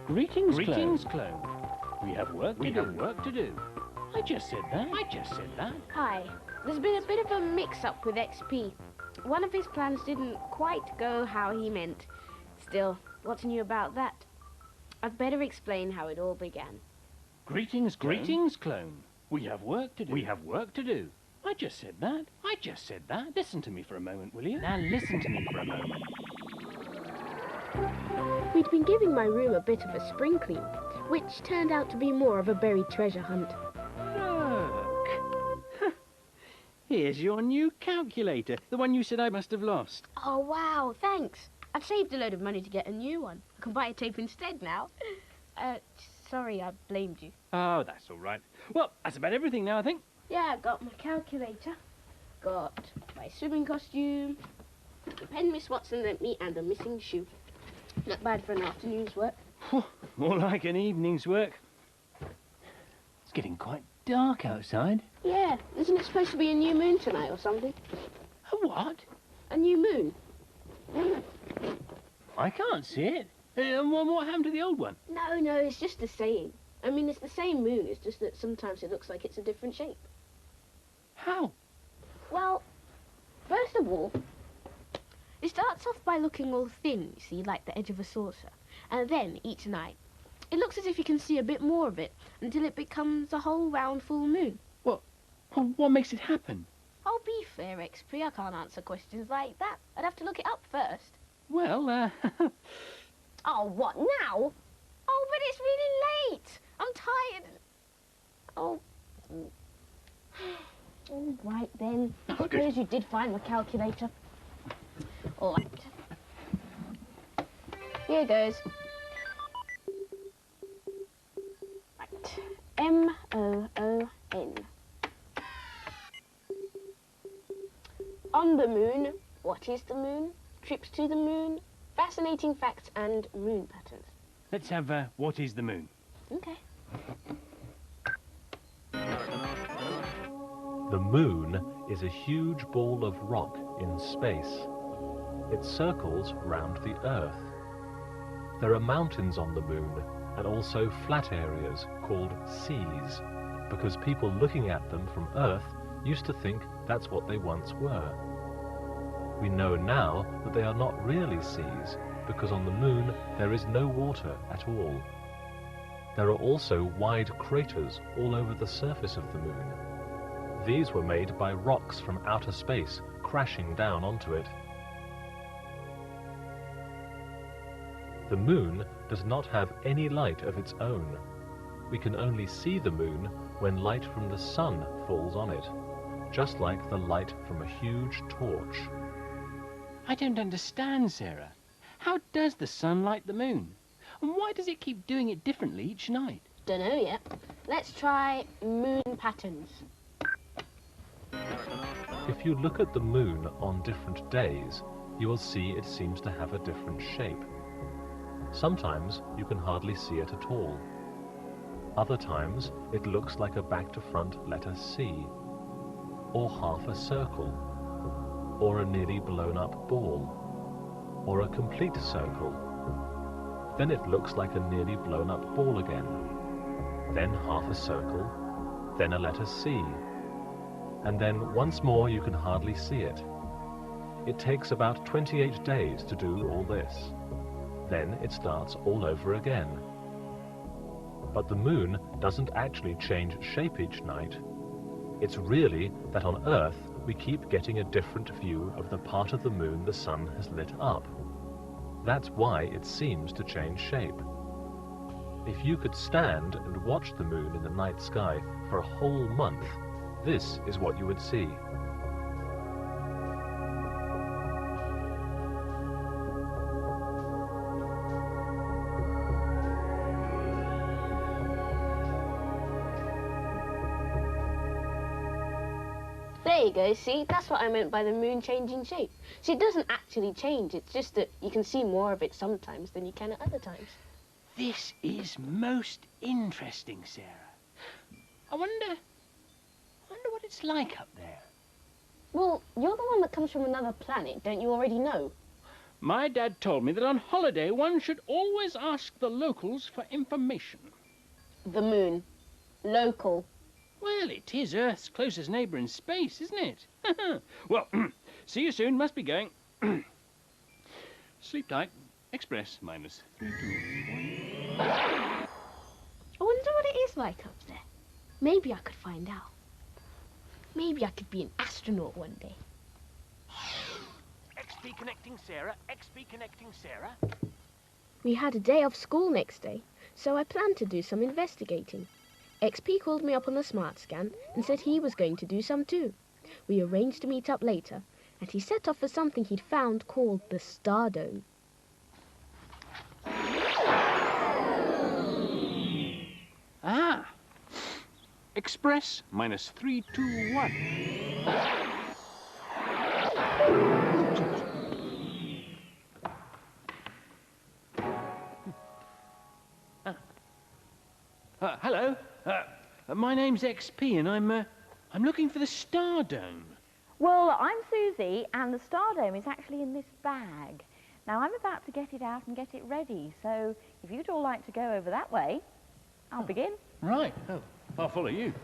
Greetings, clone. We have work to do. I just said that. Hi. There's been a bit of a mix-up with XP. One of his plans didn't quite go how he meant. Still, what's new about that? I'd better explain how it all began. Greetings, clone. We have work to do. I just said that. Listen to me for a moment, will you? Now listen to me for a moment. We'd been giving my room a bit of a spring clean, which turned out to be more of a buried treasure hunt. Look! Here's your new calculator, the one you said I must have lost. Oh, wow, thanks. I've saved a load of money to get a new one. I can buy a tape instead now. Sorry I blamed you. Oh, that's all right. Well, that's about everything now, I think. Yeah, I got my calculator, got my swimming costume, the pen Miss Watson lent me, and a missing shoe. Not bad for an afternoon's work. More like an evening's work. It's getting quite dark outside. Yeah, isn't it supposed to be a new moon tonight or something? A what? A new moon. I can't see it. What happened to the old one? No, it's just a saying. I mean, it's the same moon, it's just that sometimes it looks like it's a different shape. How? Well, first of all, it starts off by looking all thin, you see, like the edge of a saucer. And then, each night, it looks as if you can see a bit more of it until it becomes a whole round full moon. What makes it happen? Oh, be fair, XP, I can't answer questions like that. I'd have to look it up first. Well, Oh, what, now? Oh, but it's really late. I'm tired. Oh. All right, then. I suppose you did find my calculator. All right. Here goes. Right. M-O-O-N. On the moon. What is the moon? Trips to the moon. Fascinating facts and moon patterns. Let's have, what is the moon? Okay. The moon is a huge ball of rock in space. It circles round the Earth. There are mountains on the moon and also flat areas called seas, because people looking at them from Earth used to think that's what they once were. We know now that they are not really seas, because on the moon there is no water at all. There are also wide craters all over the surface of the moon. These were made by rocks from outer space crashing down onto it. The moon does not have any light of its own. We can only see the moon when light from the sun falls on it, just like the light from a huge torch. I don't understand, Sarah. How does the sun light the moon? And why does it keep doing it differently each night? Dunno yet. Let's try moon patterns. If you look at the moon on different days, you will see it seems to have a different shape. Sometimes you can hardly see it at all. Other times it looks like a back-to-front letter C, or half a circle, or a nearly blown-up ball, or a complete circle. Then it looks like a nearly blown-up ball again, then half a circle, then a letter C, and then once more you can hardly see it. It takes about 28 days to do all this. Then it starts all over again. But the moon doesn't actually change shape each night. It's really that on Earth we keep getting a different view of the part of the moon the sun has lit up. That's why it seems to change shape. If you could stand and watch the moon in the night sky for a whole month, this is what you would see. There There you go, see? That's what I meant by the moon changing shape. See, it doesn't actually change. It's just that you can see more of it sometimes than you can at other times. This is most interesting, Sarah. I wonder what it's like up there. Well, you're the one that comes from another planet, don't you already know? My dad told me that on holiday one should always ask the locals for information. The moon. Local. Well, it is Earth's closest neighbour in space, isn't it? Well, see you soon. Must be going. Sleep tight. Express minus 321. I wonder what it is like up there. Maybe I could find out. Maybe I could be an astronaut one day. XP connecting Sarah. XP connecting Sarah. We had a day off school next day, so I planned to do some investigating. XP called me up on the smart scan and said he was going to do some too. We arranged to meet up later, and he set off for something he'd found called the Star Dome. Ah! Express minus 321. Hello. My name's XP, and I'm looking for the Star Dome. Well, I'm Susie, and the Star Dome is actually in this bag. Now, I'm about to get it out and get it ready, so if you'd all like to go over that way, I'll begin. Right. Oh, I'll follow you.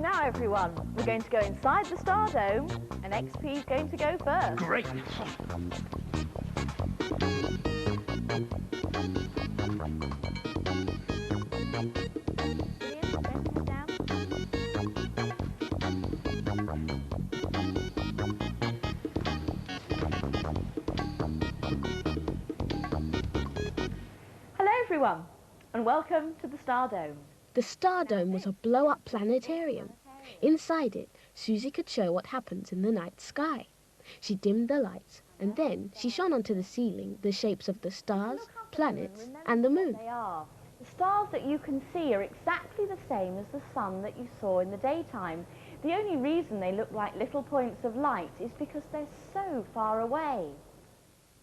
Now, everyone, we're going to go inside the Star Dome, and XP is going to go first. Great. Hello, everyone, and welcome to the Star Dome. The Star Dome was a blow-up planetarium. Inside it, Susie could show what happens in the night sky. She dimmed the lights, and then she shone onto the ceiling the shapes of the stars, planets, and the moon. They are. The stars that you can see are exactly the same as the sun that you saw in the daytime. The only reason they look like little points of light is because they're so far away.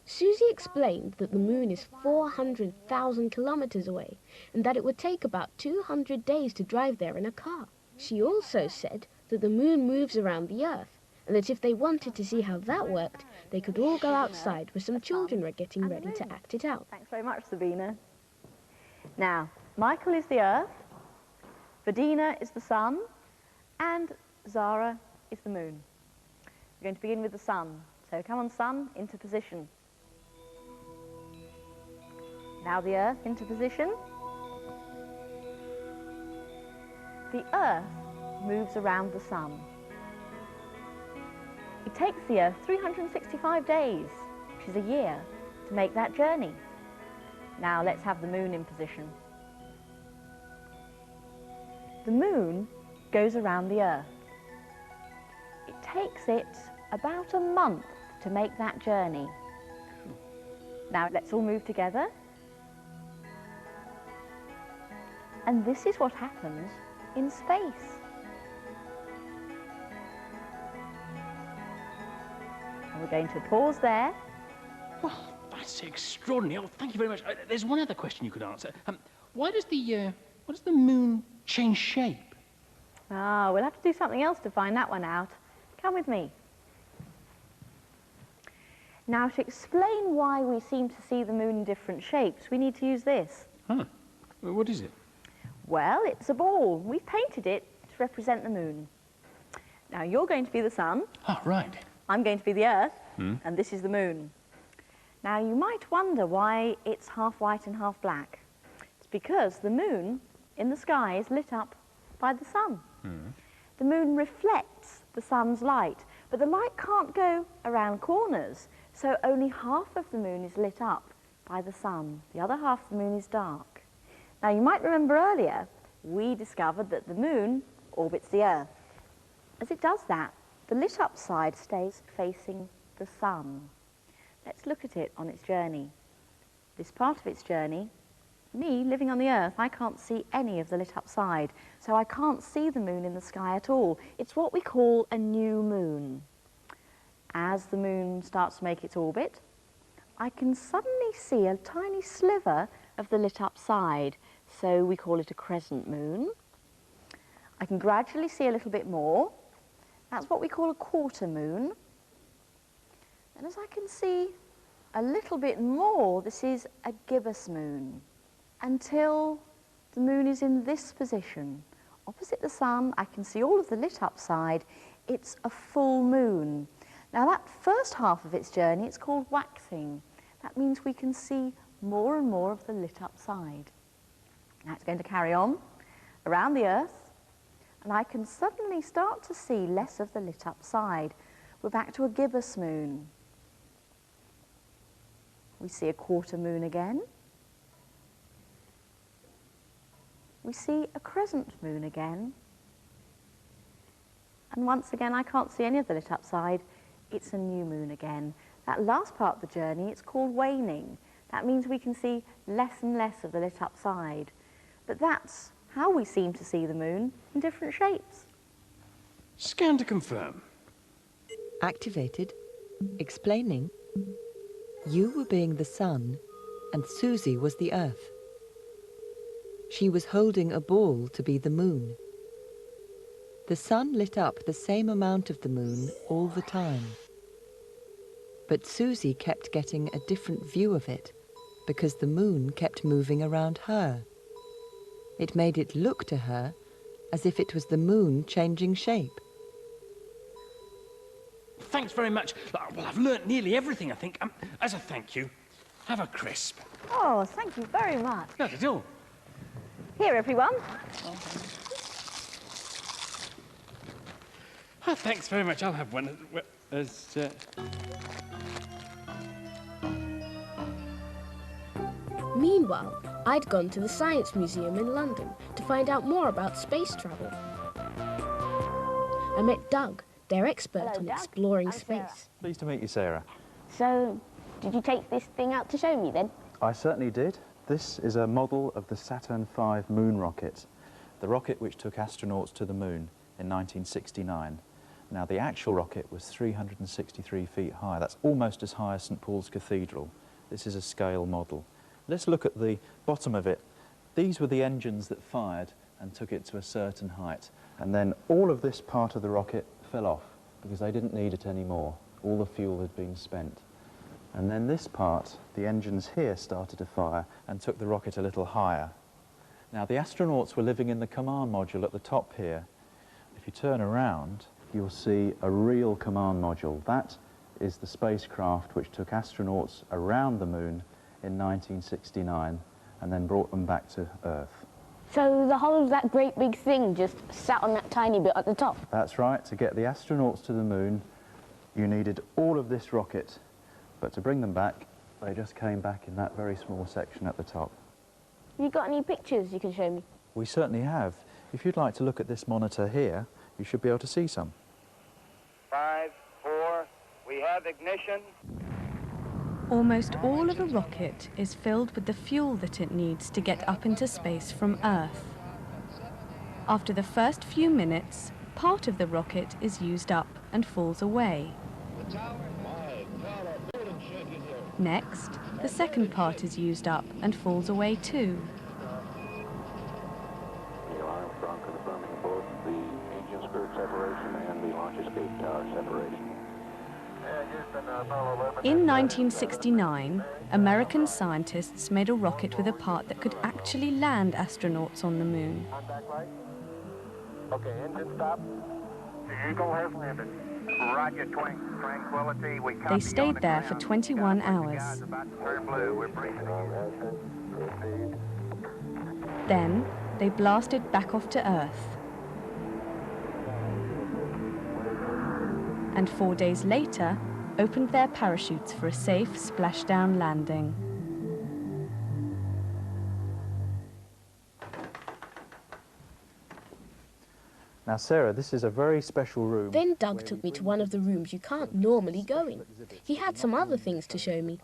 Susie explained that the moon is 400,000 kilometers away, and that it would take about 200 days to drive there in a car. She also said that the moon moves around the Earth, and that if they wanted to see how that worked, they could all go outside where some children were getting ready to act it out. Thanks very much, Sabina. Now, Michael is the Earth, Vadina is the sun, and Zara is the moon. We're going to begin with the sun. So come on, sun, into position. Now the Earth into position. The Earth moves around the sun. It takes the Earth 365 days, which is a year, to make that journey. Now let's have the moon in position. The moon goes around the Earth. It takes it about a month to make that journey. Now let's all move together. And this is what happens in space. And we're going to pause there. Well, that's extraordinary. Oh, thank you very much. There's one other question you could answer. Why does the moon change shape? Ah, we'll have to do something else to find that one out. Come with me. Now, to explain why we seem to see the moon in different shapes, we need to use this. Huh. Well, what is it? Well, it's a ball. We've painted it to represent the moon. Now, you're going to be the sun. Oh, right. I'm going to be the Earth, and this is the moon. Now, you might wonder why it's half white and half black. It's because the moon in the sky is lit up by the sun. The moon reflects the sun's light, but the light can't go around corners, so only half of the moon is lit up by the sun. The other half of the moon is dark. Now, you might remember earlier we discovered that the moon orbits the Earth. As it does that, the lit-up side stays facing the sun. Let's look at it on its journey. This part of its journey, me living on the Earth, I can't see any of the lit-up side, so I can't see the moon in the sky at all. It's what we call a new moon. As the moon starts to make its orbit, I can suddenly see a tiny sliver of the lit-up side, so we call it a crescent moon. I can gradually see a little bit more. That's what we call a quarter moon. And as I can see a little bit more, this is a gibbous moon, until the moon is in this position. Opposite the sun, I can see all of the lit-up side. It's a full moon. Now that first half of its journey, it's called waxing. That means we can see more and more of the lit-up side. Now it's going to carry on around the Earth, and I can suddenly start to see less of the lit-up side. We're back to a gibbous moon. We see a quarter moon again. We see a crescent moon again. And once again, I can't see any of the lit-up side. It's a new moon again. That last part of the journey, it's called waning. That means we can see less and less of the lit-up side. But that's how we seem to see the moon in different shapes. Scan to confirm. Activated. Explaining. You were being the sun, and Susie was the Earth. She was holding a ball to be the moon. The sun lit up the same amount of the moon all the time. But Susie kept getting a different view of it, because the moon kept moving around her. It made it look to her as if it was the moon changing shape. Thanks very much. Well, I've learnt nearly everything, I think. As a thank you, have a crisp. Oh, thank you very much. Not at all. Here, everyone. Oh, thanks very much. I'll have one as... Meanwhile, I'd gone to the Science Museum in London to find out more about space travel. I met Doug, their expert Hello, on Doug. exploring I'm Sarah. space. Pleased to meet you, Sarah. So, did you take this thing out to show me then? I certainly did. This is a model of the Saturn V moon rocket, the rocket which took astronauts to the moon in 1969. Now, the actual rocket was 363 feet high. That's almost as high as St. Paul's Cathedral. This is a scale model. Let's look at the bottom of it. These were the engines that fired and took it to a certain height. And then all of this part of the rocket fell off because they didn't need it anymore. All the fuel had been spent. And then this part, the engines here started to fire and took the rocket a little higher. Now, the astronauts were living in the command module at the top here. If you turn around, you'll see a real command module. That is the spacecraft which took astronauts around the moon in 1969 and then brought them back to Earth. So the whole of that great big thing just sat on that tiny bit at the top? That's right. To get the astronauts to the moon, you needed all of this rocket. But to bring them back, they just came back in that very small section at the top. Have you got any pictures you can show me? We certainly have. If you'd like to look at this monitor here, you should be able to see some. 5, 4, we have ignition. Almost all of a rocket is filled with the fuel that it needs to get up into space from Earth. After the first few minutes, part of the rocket is used up and falls away. Next, the second part is used up and falls away too. Neil Armstrong confirming both the engine skirt separation and the launch escape tower separation. In 1969, American scientists made a rocket with a part that could actually land astronauts on the moon. Contact light. Okay, engine stop. The Eagle has landed. Roger, Tranquility. We copy. They stayed there for 21 hours. About to turn blue. We're briefing you. Then, they blasted back off to Earth. And 4 days later, opened their parachutes for a safe splashdown landing. Now, Sarah, this is a very special room. Then Doug took me to one of the rooms you can't normally go in. He had some other things to show me.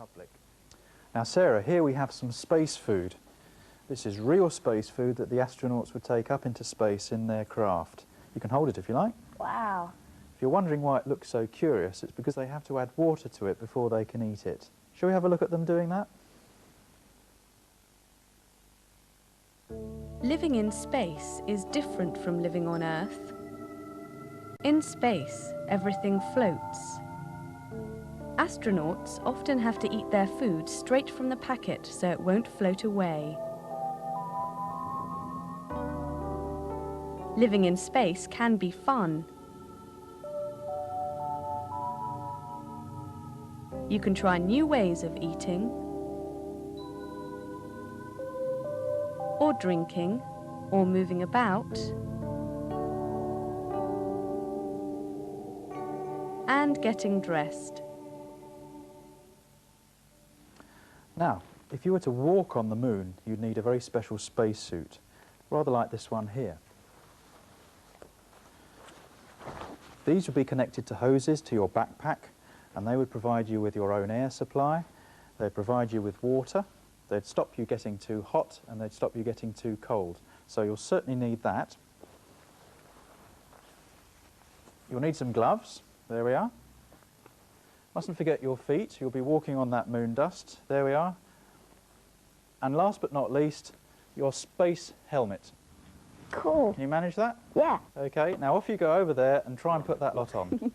Now, Sarah, here we have some space food. This is real space food that the astronauts would take up into space in their craft. You can hold it if you like. Wow. If you're wondering why it looks so curious, it's because they have to add water to it before they can eat it. Shall we have a look at them doing that? Living in space is different from living on Earth. In space, everything floats. Astronauts often have to eat their food straight from the packet so it won't float away. Living in space can be fun. You can try new ways of eating, or drinking, or moving about, and getting dressed. Now, if you were to walk on the moon, you'd need a very special spacesuit, rather like this one here. These would be connected to hoses to your backpack, and they would provide you with your own air supply. They'd provide you with water. They'd stop you getting too hot, and they'd stop you getting too cold. So you'll certainly need that. You'll need some gloves. There we are. Mustn't forget your feet. You'll be walking on that moon dust. There we are. And last but not least, your space helmet. Cool. Can you manage that? Yeah. Okay, now off you go over there and try and put that lot on.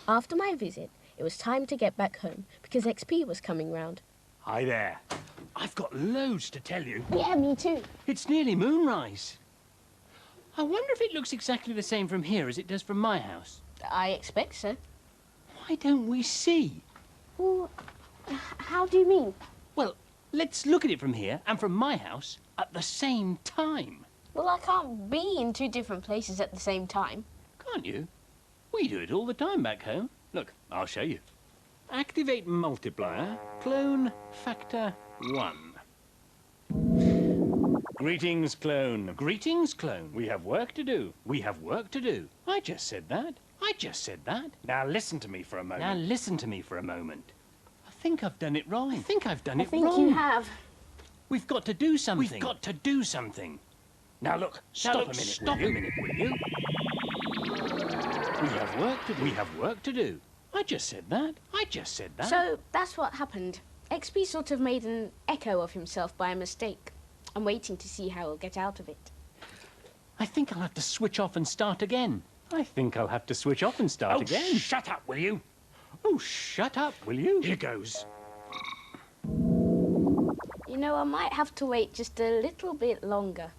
After my visit, it was time to get back home because XP was coming round. Hi there. I've got loads to tell you. Yeah, me too. It's nearly moonrise. I wonder if it looks exactly the same from here as it does from my house. I expect so. Why don't we see? Well, how do you mean? Well, let's look at it from here and from my house at the same time. Well, I can't be in two different places at the same time. Can't you? We do it all the time back home. Look, I'll show you. Activate multiplier, clone factor 1. Greetings, clone. Greetings, clone. We have work to do. We have work to do. I just said that. I just said that. Now listen to me for a moment. Now listen to me for a moment. I think I've done it wrong. I think I've done it wrong. I think you have. We've got to do something. We've got to do something. Now look, stop a minute. Stop a minute, will you? We have work to do. We have work to do. I just said that. I just said that. So that's what happened. XP sort of made an echo of himself by mistake. I'm waiting to see how he'll get out of it. I think I'll have to switch off and start again. I think I'll have to switch off and start again. Shut up, will you? Oh, shut up, will you? Here goes. You know, I might have to wait just a little bit longer.